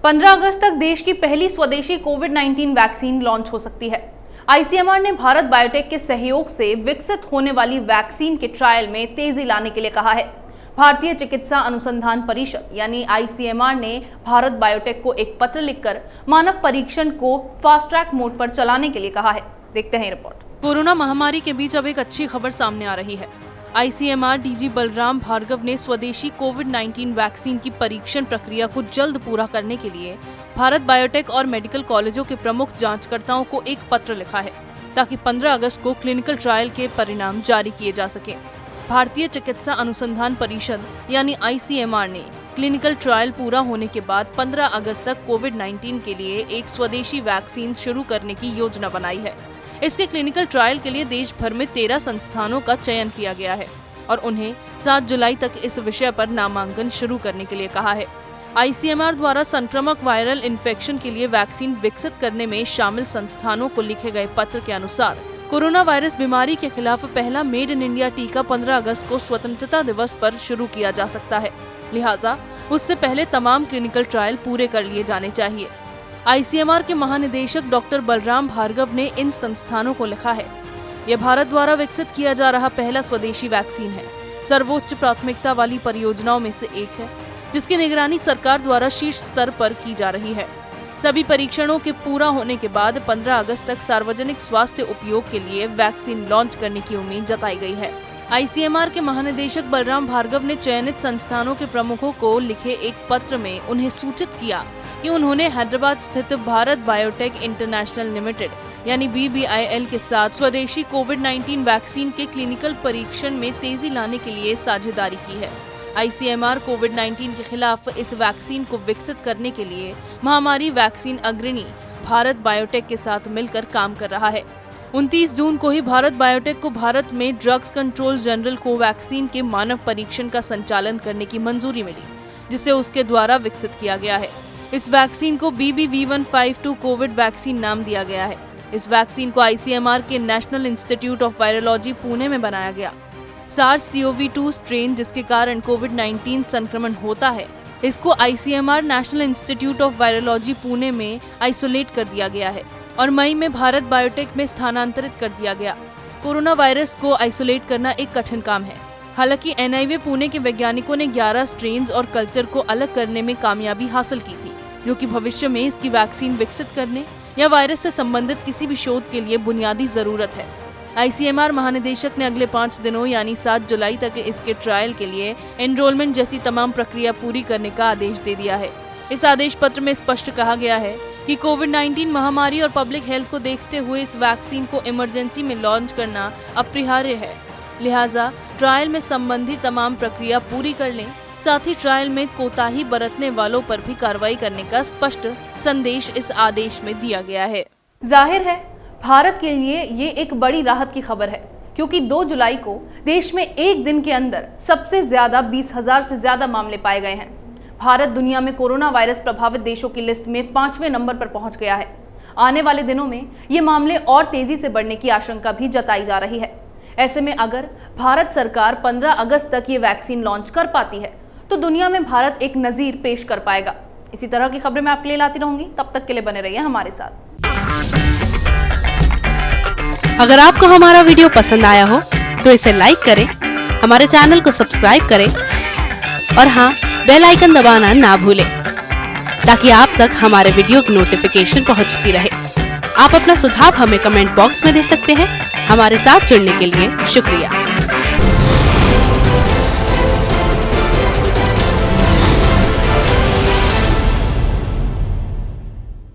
15 अगस्त तक देश की पहली स्वदेशी कोविड-19 वैक्सीन लॉन्च हो सकती है। आईसीएमआर ने भारत बायोटेक के सहयोग से विकसित होने वाली वैक्सीन के ट्रायल में तेजी लाने के लिए कहा है। भारतीय चिकित्सा अनुसंधान परिषद यानी आईसीएमआर ने भारत बायोटेक को एक पत्र लिखकर मानव परीक्षण को फास्ट ट्रैक मोड पर चलाने के लिए कहा है। देखते हैं रिपोर्ट। कोरोना महामारी के बीच अब एक अच्छी खबर सामने आ रही है। आईसीएमआर डीजी बलराम भार्गव ने स्वदेशी कोविड-19 वैक्सीन की परीक्षण प्रक्रिया को जल्द पूरा करने के लिए भारत बायोटेक और मेडिकल कॉलेजों के प्रमुख जांचकर्ताओं को एक पत्र लिखा है, ताकि 15 अगस्त को क्लिनिकल ट्रायल के परिणाम जारी किए जा सके। भारतीय चिकित्सा अनुसंधान परिषद यानी आईसीएमआर ने क्लिनिकल ट्रायल पूरा होने के बाद 15 अगस्त तक कोविड-19 के लिए एक स्वदेशी वैक्सीन शुरू करने की योजना बनाई है। इसके क्लिनिकल ट्रायल के लिए देश भर में 13 संस्थानों का चयन किया गया है और उन्हें 7 जुलाई तक इस विषय पर नामांकन शुरू करने के लिए कहा है। आईसीएमआर द्वारा संक्रामक वायरल इन्फेक्शन के लिए वैक्सीन विकसित करने में शामिल संस्थानों को लिखे गए पत्र के अनुसार कोरोना वायरस बीमारी के खिलाफ पहला मेड इन इंडिया टीका 15 अगस्त को स्वतंत्रता दिवस पर शुरू किया जा सकता है। लिहाजा उससे पहले तमाम क्लिनिकल ट्रायल पूरे कर लिए जाने चाहिए। आईसीएमआर के महानिदेशक डॉक्टर बलराम भार्गव ने इन संस्थानों को लिखा है, यह भारत द्वारा विकसित किया जा रहा पहला स्वदेशी वैक्सीन है। सर्वोच्च प्राथमिकता वाली परियोजनाओं में से एक है, जिसकी निगरानी सरकार द्वारा शीर्ष स्तर पर की जा रही है। सभी परीक्षणों के पूरा होने के बाद 15 अगस्त तक सार्वजनिक स्वास्थ्य उपयोग के लिए वैक्सीन लॉन्च करने की उम्मीद जताई गई है। आईसीएमआर के महानिदेशक बलराम भार्गव ने चयनित संस्थानों के प्रमुखों को लिखे एक पत्र में उन्हें सूचित किया कि उन्होंने हैदराबाद स्थित भारत बायोटेक इंटरनेशनल लिमिटेड यानी BBIL के साथ स्वदेशी कोविड-19 वैक्सीन के क्लिनिकल परीक्षण में तेजी लाने के लिए साझेदारी की है। आईसीएमआर कोविड-19 के खिलाफ इस वैक्सीन को विकसित करने के लिए महामारी वैक्सीन अग्रणी भारत बायोटेक के साथ मिलकर काम कर रहा है। 29 जून को ही भारत बायोटेक को भारत में ड्रग्स कंट्रोल जनरल कोवैक्सीन के मानव परीक्षण का संचालन करने की मंजूरी मिली, जिसे उसके द्वारा विकसित किया गया है। इस वैक्सीन को BBV152 कोविड वैक्सीन नाम दिया गया है। इस वैक्सीन को आईसीएमआर के national institute of virology Pune में बनाया गया। SARS-CoV-2 स्ट्रेन जिसके कारण कोविड-19 संक्रमण होता है, इसको ICMR national institute of virology Pune में आइसोलेट कर दिया गया है और मई में भारत बायोटेक में स्थानांतरित कर दिया गया। कोरोना वायरस को आइसोलेट करना एक कठिन काम है। हालांकि NIV पुणे के वैज्ञानिकों ने 11 स्ट्रेन्स और कल्चर को अलग करने में कामयाबी हासिल की थी, जो कि भविष्य में इसकी वैक्सीन विकसित करने या वायरस से संबंधित किसी भी शोध के लिए बुनियादी जरूरत है। आईसीएमआर महानिदेशक ने अगले 5 दिनों यानी 7 जुलाई तक इसके ट्रायल के लिए एनरोलमेंट जैसी तमाम प्रक्रिया पूरी करने का आदेश दे दिया है। इस आदेश पत्र में स्पष्ट कहा गया है कि कोविड-19 महामारी और पब्लिक हेल्थ को देखते हुए इस वैक्सीन को इमरजेंसी में लॉन्च करना अपरिहार्य है। लिहाजा ट्रायल में संबंधित तमाम प्रक्रिया पूरी कर लें। साथ ही ट्रायल में कोताही बरतने वालों पर भी कार्रवाई करने का स्पष्ट संदेश इस आदेश में दिया गया है। जाहिर है भारत के लिए ये एक बड़ी राहत की खबर है, क्योंकि 2 जुलाई को देश में एक दिन के अंदर सबसे ज्यादा 20,000 से ज्यादा मामले पाए गए हैं। भारत दुनिया में कोरोना वायरस प्रभावित देशों की लिस्ट में 5वें नंबर पर पहुंच गया है। आने वाले दिनों में ये मामले और तेजी से बढ़ने की आशंका भी जताई जा रही है। ऐसे में अगर भारत सरकार 15 अगस्त तक ये वैक्सीन लॉन्च कर पाती है, तो दुनिया में भारत एक नजीर पेश कर पाएगा। इसी तरह की खबरें मैं आपके लिए लाती रहूंगी। तब तक के लिए बने रहिए हमारे साथ। अगर आपको हमारा वीडियो पसंद आया हो तो इसे लाइक करें, हमारे चैनल को सब्सक्राइब करें और हाँ, बेल आइकन दबाना ना भूलें, ताकि आप तक हमारे वीडियो की नोटिफिकेशन पहुंचती रहे। आप अपना सुझाव हमें कमेंट बॉक्स में दे सकते हैं। हमारे साथ जुड़ने के लिए शुक्रिया।